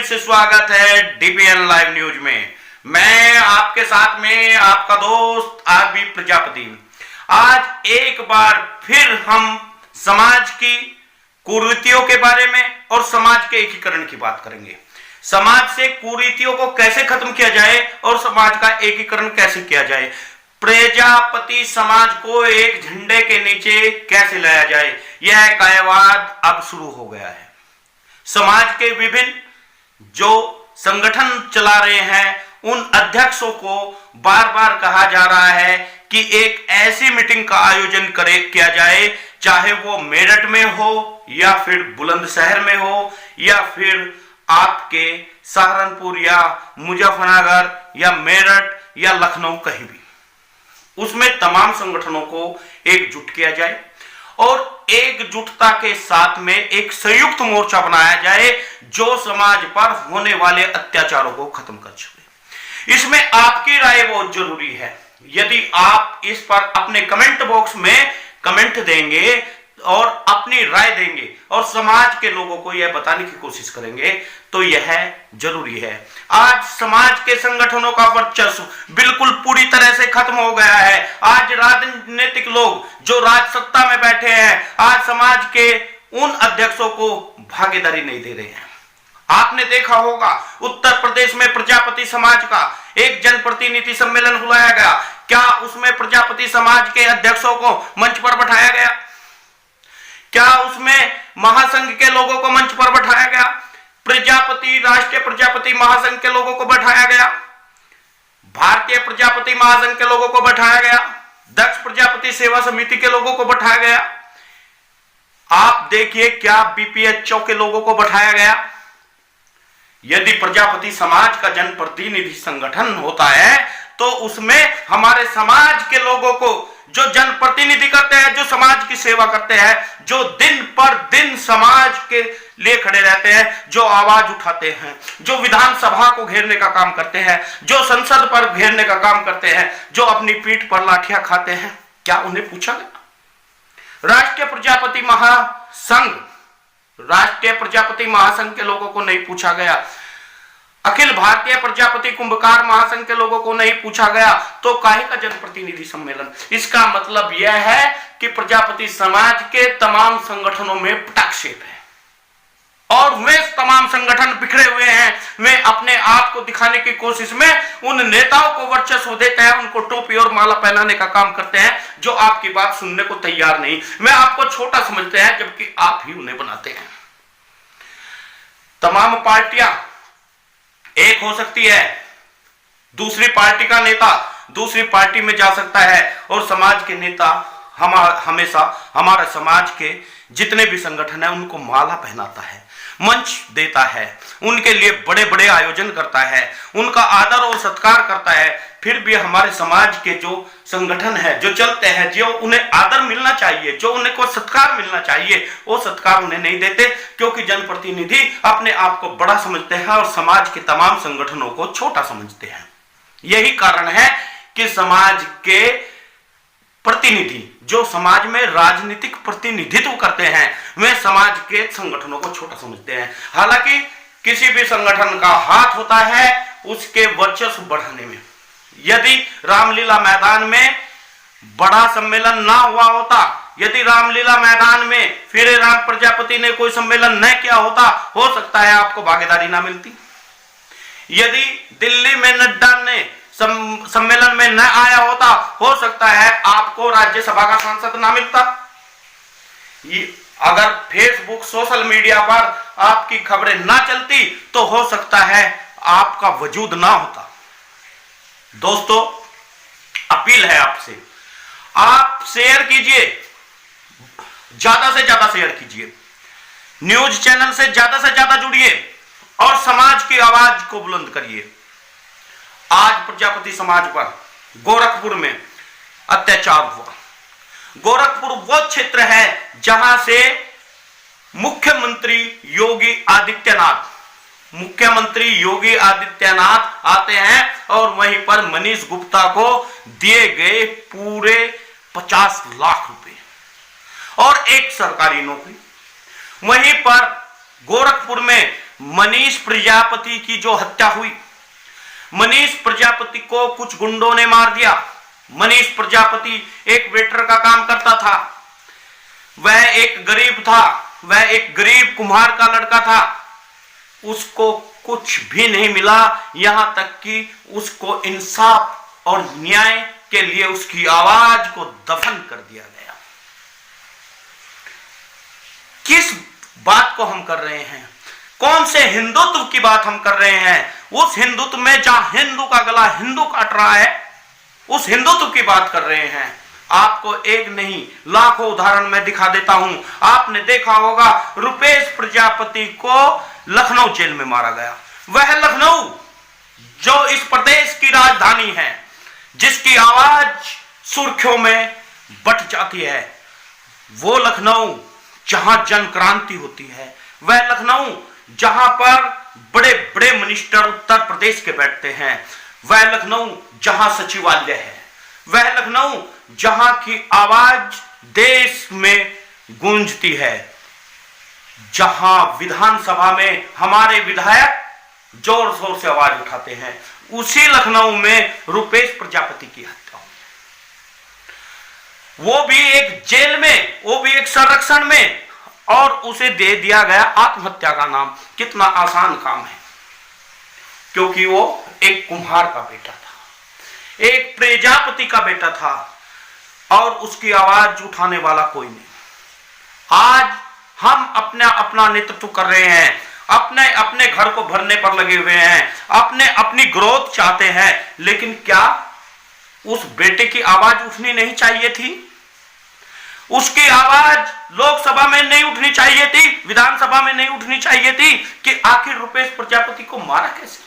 से स्वागत है डीपीएन लाइव न्यूज में। मैं आपके साथ में आपका दोस्त आरबी प्रजापति। आज एक बार फिर हम समाज की कुरीतियों के बारे में और समाज के एकीकरण की बात करेंगे। समाज से कुरीतियों को कैसे खत्म किया जाए और समाज का एकीकरण कैसे किया जाए, प्रजापति समाज को एक झंडे के नीचे कैसे लाया जाए, यह कायवाद अब शुरू हो गया है। समाज के विभिन्न जो संगठन चला रहे हैं उन अध्यक्षों को बार बार कहा जा रहा है कि एक ऐसी मीटिंग का आयोजन किया जाए, चाहे वो मेरठ में हो या फिर बुलंदशहर में हो या फिर आपके सहारनपुर या मुजफ्फरनगर या मेरठ या लखनऊ, कहीं भी उसमें तमाम संगठनों को एकजुट किया जाए और एकजुटता के साथ में एक संयुक्त मोर्चा बनाया जाए जो समाज पर होने वाले अत्याचारों को खत्म कर सके। इसमें आपकी राय बहुत जरूरी है। यदि आप इस पर अपने कमेंट बॉक्स में कमेंट देंगे और अपनी राय देंगे और समाज के लोगों को यह बताने की कोशिश करेंगे तो यह जरूरी है। आज समाज के संगठनों का वर्चस्व बिल्कुल पूरी तरह से खत्म हो गया है। आज राजनीतिक लोग जो राज सत्ता में बैठे हैं आज समाज के उन अध्यक्षों को भागीदारी नहीं दे रहे हैं। आपने देखा होगा उत्तर प्रदेश में प्रजापति समाज का एक जनप्रतिनिधि सम्मेलन बुलाया गया। क्या उसमें प्रजापति समाज के अध्यक्षों को मंच पर बैठाया गया? क्या उसमें महासंघ के लोगों को मंच पर बैठाया गया? राष्ट्रीय प्रजापति महासंघ के लोगों को बैठाया गया? भारतीय प्रजापति महासंघ के लोगों को बैठाया गया? दक्ष प्रजापति सेवा समिति के लोगों को बैठाया गया? आप देखिए क्या बीपीएचओ के लोगों को बैठाया गया? यदि प्रजापति समाज का जनप्रतिनिधि संगठन होता है तो उसमें हमारे समाज के लोगों को जो जनप्रतिनिधि करते हैं, जो समाज की सेवा करते हैं, जो दिन पर दिन समाज के लिए खड़े रहते हैं, जो आवाज उठाते हैं, जो विधानसभा को घेरने का काम करते हैं, जो संसद पर घेरने का काम करते हैं, जो अपनी पीठ पर लाठियां खाते हैं, क्या उन्हें पूछा गया? राष्ट्रीय प्रजापति महासंघ के लोगों को नहीं पूछा गया। अखिल भारतीय प्रजापति कुंभकार महासंघ के लोगों को नहीं पूछा गया तो काहे का जनप्रतिनिधि सम्मेलन? इसका मतलब यह है कि प्रजापति समाज के तमाम संगठनों में पटाक्षेप है और वे तमाम संगठन बिखरे हुए हैं। वे अपने आप को दिखाने की कोशिश में उन नेताओं को वर्चस्व देते हैं, उनको टोपी और माला पहनाने का काम करते हैं जो आपकी बात सुनने को तैयार नहीं। वे आपको छोटा समझते हैं जबकि आप ही उन्हें बनाते हैं। तमाम पार्टियां एक हो सकती है, दूसरी पार्टी का नेता दूसरी पार्टी में जा सकता है और समाज के नेता हमेशा हमारे समाज के जितने भी संगठन है उनको माला पहनाता है, मंच देता है, उनके लिए बड़े बड़े आयोजन करता है, उनका आदर और सत्कार करता है। फिर भी हमारे समाज के जो संगठन है जो चलते हैं, जो उन्हें आदर मिलना चाहिए, जो उन्हें को सत्कार मिलना चाहिए, वो सत्कार उन्हें नहीं देते क्योंकि जनप्रतिनिधि अपने आप को बड़ा समझते हैं और समाज के तमाम संगठनों को छोटा समझते हैं। यही कारण है कि समाज के प्रतिनिधि जो समाज में राजनीतिक प्रतिनिधित्व करते हैं वे समाज के संगठनों को छोटा समझते हैं। हालांकि किसी भी संगठन का हाथ होता है उसके वर्चस्व बढ़ाने में। यदि रामलीला मैदान में बड़ा सम्मेलन ना हुआ होता, यदि रामलीला मैदान में फिर राम प्रजापति ने कोई सम्मेलन न किया होता, हो सकता है आपको भागीदारी ना मिलती। यदि दिल्ली में नड्डा ने सम्मेलन में न आया होता, हो सकता है आपको राज्यसभा का सांसद ना मिलता। अगर फेसबुक सोशल मीडिया पर आपकी खबरें ना चलती तो हो सकता है आपका वजूद ना होता। दोस्तों, अपील है आपसे, आप शेयर कीजिए, ज्यादा से ज्यादा शेयर कीजिए, न्यूज चैनल से ज्यादा जुड़िए और समाज की आवाज को बुलंद करिए। आज प्रजापति समाज पर गोरखपुर में अत्याचार हुआ। गोरखपुर वो क्षेत्र है जहां से मुख्यमंत्री योगी आदित्यनाथ आते हैं और वहीं पर मनीष गुप्ता को दिए गए पूरे 50 लाख रुपए और एक सरकारी नौकरी। वहीं पर गोरखपुर में मनीष प्रजापति की जो हत्या हुई, मनीष प्रजापति को कुछ गुंडों ने मार दिया। मनीष प्रजापति एक वेटर का काम करता था, वह एक गरीब था, वह एक गरीब कुम्हार का लड़का था। उसको कुछ भी नहीं मिला, यहां तक कि उसको इंसाफ और न्याय के लिए उसकी आवाज को दफन कर दिया गया। किस बात को हम कर रहे हैं? कौन से हिंदुत्व की बात हम कर रहे हैं? उस हिंदुत्व में जहां हिंदू का गला हिंदू काट रहा है, उस हिंदुत्व की बात कर रहे हैं। आपको एक नहीं लाखों उदाहरण मैं दिखा देता हूं। आपने देखा होगा रुपेश प्रजापति को लखनऊ जेल में मारा गया। वह लखनऊ जो इस प्रदेश की राजधानी है, जिसकी आवाज सुर्खियों में बट जाती है, वो लखनऊ जहां जन क्रांति होती है, वह लखनऊ जहां पर बड़े बड़े मिनिस्टर उत्तर प्रदेश के बैठते हैं, वह लखनऊ जहां सचिवालय है, वह लखनऊ जहां की आवाज देश में गूंजती है, जहां विधानसभा में हमारे विधायक जोर शोर से आवाज उठाते हैं, उसी लखनऊ में रुपेश प्रजापति की हत्या हुई। वो भी एक जेल में, वो भी एक संरक्षण में, और उसे दे दिया गया आत्महत्या का नाम। कितना आसान काम है, क्योंकि वो एक कुम्हार का बेटा था, एक प्रजापति का बेटा था, और उसकी आवाज उठाने वाला कोई नहीं। आज हम अपना नेतृत्व कर रहे हैं, अपने घर को भरने पर लगे हुए हैं, अपनी ग्रोथ चाहते हैं, लेकिन क्या उस बेटे की आवाज उठनी नहीं चाहिए थी? उसकी आवाज लोकसभा में नहीं उठनी चाहिए थी, विधानसभा में नहीं उठनी चाहिए थी कि आखिर रुपेश प्रजापति को मारा कैसे?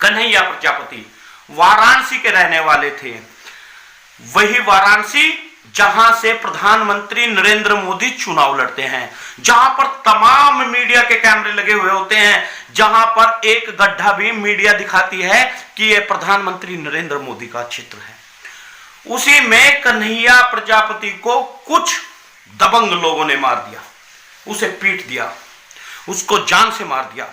कन्हैया प्रजापति वाराणसी के रहने वाले थे, वही वाराणसी जहां से प्रधानमंत्री नरेंद्र मोदी चुनाव लड़ते हैं, जहां पर तमाम मीडिया के कैमरे लगे हुए होते हैं, जहां पर एक गड्ढा भी मीडिया दिखाती है कि यह प्रधानमंत्री नरेंद्र मोदी का क्षेत्र है। उसी में कन्हैया प्रजापति को कुछ दबंग लोगों ने मार दिया, उसे पीट दिया, उसको जान से मार दिया,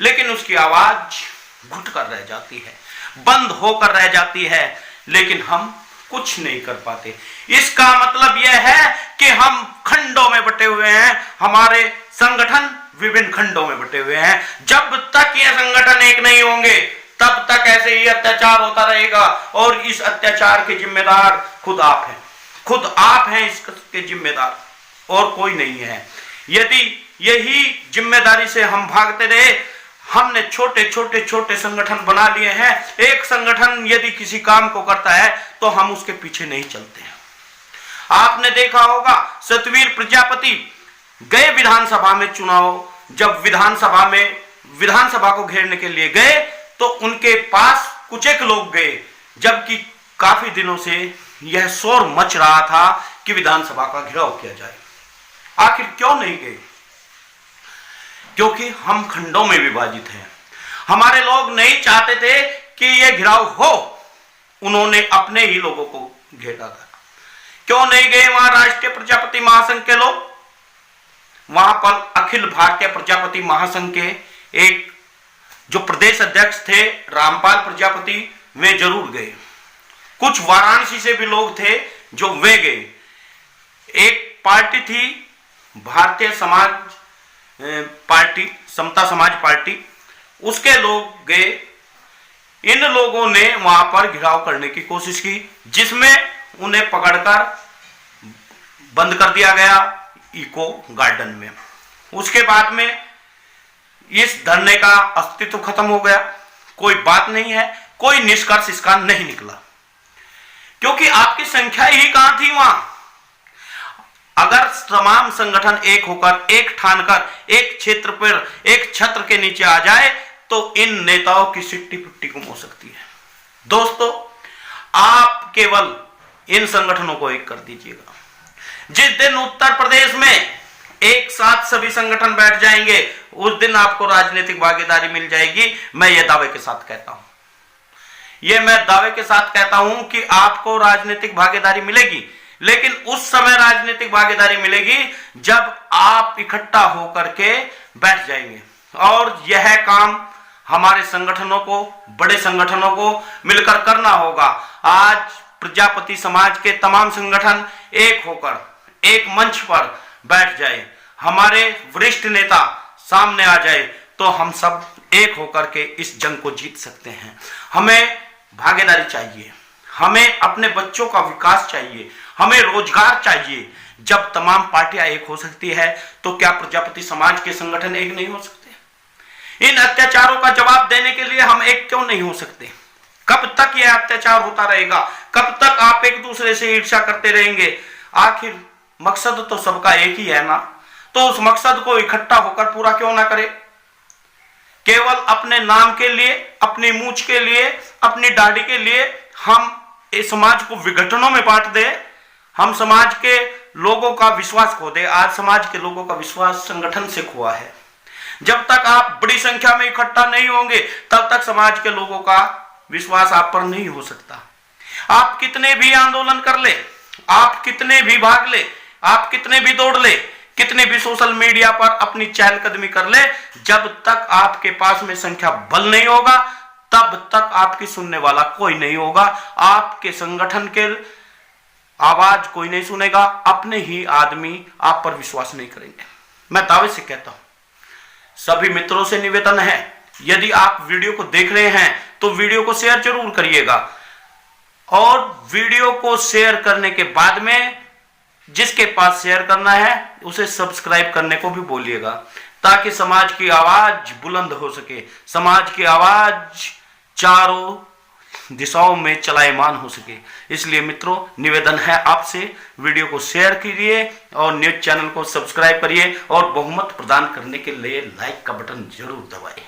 लेकिन उसकी आवाज घुट कर रह जाती है, बंद होकर रह जाती है, लेकिन हम कुछ नहीं कर पाते। इसका मतलब यह है कि हम खंडों में बटे हुए हैं, हमारे संगठन विभिन्न खंडों में बटे हुए हैं। जब तक ये संगठन एक नहीं होंगे, तब तक ऐसे ही अत्याचार होता रहेगा, और इस अत्याचार के जिम्मेदार खुद आप हैं, खुद आप हैं इसके जिम्मेदार, और कोई नहीं है। यदि यही जिम्मेदारी से हम भागते रहे, हमने छोटे संगठन बना लिए हैं, एक संगठन यदि किसी काम को करता है तो हम उसके पीछे नहीं चलते हैं। आपने देखा होगा सतवीर प्रजापति गए विधानसभा में चुनाव, जब विधानसभा को घेरने के लिए गए तो उनके पास कुछ एक लोग गए, जबकि काफी दिनों से यह शोर मच रहा था कि विधानसभा का घेराव किया जाए। आखिर क्यों नहीं गए? क्योंकि हम खंडों में विभाजित हैं। हमारे लोग नहीं चाहते थे कि यह घिराव हो, उन्होंने अपने ही लोगों को घेरा था। क्यों नहीं गए वहां राष्ट्रीय प्रजापति महासंघ के लोग? वहां पर अखिल भारतीय प्रजापति महासंघ के एक जो प्रदेश अध्यक्ष थे रामपाल प्रजापति, वे जरूर गए। कुछ वाराणसी से भी लोग थे जो वे गए। एक पार्टी थी भारतीय समाज पार्टी, समता समाज पार्टी, उसके लोग गए। इन लोगों ने वहां पर घिराव करने की कोशिश की, जिसमें उन्हें पकड़कर बंद कर दिया गया इको गार्डन में। उसके बाद में इस धरने का अस्तित्व खत्म हो गया, कोई बात नहीं है, कोई निष्कर्ष इसका नहीं निकला, क्योंकि आपकी संख्या ही कहां थी वहां। अगर तमाम संगठन एक होकर, एक ठानकर, एक क्षेत्र पर, एक छत्र के नीचे आ जाए तो इन नेताओं की सिट्टी पिट्टी गुम हो सकती है। दोस्तों, आप केवल इन संगठनों को एक कर दीजिएगा। जिस दिन उत्तर प्रदेश में एक साथ सभी संगठन बैठ जाएंगे, उस दिन आपको राजनीतिक भागीदारी मिल जाएगी। मैं ये दावे के साथ कहता हूं, मैं दावे के साथ कहता हूं कि आपको राजनीतिक भागीदारी मिलेगी, लेकिन उस समय राजनीतिक भागीदारी मिलेगी जब आप इकट्ठा होकर के बैठ जाएंगे। और यह काम हमारे संगठनों को, बड़े संगठनों को मिलकर करना होगा। आज प्रजापति समाज के तमाम संगठन एक होकर एक मंच पर बैठ जाए, हमारे वरिष्ठ नेता सामने आ जाए, तो हम सब एक होकर के इस जंग को जीत सकते हैं। हमें भागीदारी चाहिए, हमें अपने बच्चों का विकास चाहिए, हमें रोजगार चाहिए। जब तमाम पार्टियां एक हो सकती है तो क्या प्रजापति समाज के संगठन एक नहीं हो सकते? इन अत्याचारों का जवाब देने के लिए हम एक क्यों नहीं हो सकते? कब तक यह अत्याचार होता रहेगा? कब तक आप एक दूसरे से ईर्ष्या करते रहेंगे? आखिर मकसद तो सबका एक ही है ना, तो उस मकसद को इकट्ठा होकर पूरा क्यों ना करें? केवल अपने नाम के लिए, अपनी मूंछ के लिए, अपनी दाढ़ी के लिए हम इस समाज को विघटनों में बांट दे, हम समाज के लोगों का विश्वास खो दे। आज समाज के लोगों का विश्वास संगठन से खोआ है। जब तक आप बड़ी संख्या में इकट्ठा नहीं होंगे तब तक समाज के लोगों का विश्वास आप पर नहीं हो सकता। आप कितने भी आंदोलन कर ले, आप कितने भी भाग ले, आप कितने भी दौड़ ले, कितने भी सोशल मीडिया पर अपनी चहलकदमी कर ले, जब तक आपके पास में संख्या बल नहीं होगा तब तक आपकी सुनने वाला कोई नहीं होगा। आपके संगठन के आवाज कोई नहीं सुनेगा, अपने ही आदमी आप पर विश्वास नहीं करेंगे। मैं दावे से कहता हूं, सभी मित्रों से निवेदन है, यदि आप वीडियो को देख रहे हैं तो वीडियो को शेयर जरूर करिएगा, और वीडियो को शेयर करने के बाद में जिसके पास शेयर करना है उसे सब्सक्राइब करने को भी बोलिएगा, ताकि समाज की आवाज बुलंद हो सके, समाज की आवाज चारों दिशाओं में चलायमान हो सके। इसलिए मित्रों, निवेदन है आपसे, वीडियो को शेयर कीजिए और न्यूज चैनल को सब्सक्राइब करिए, और बहुमत प्रदान करने के लिए लाइक का बटन जरूर दबाएं।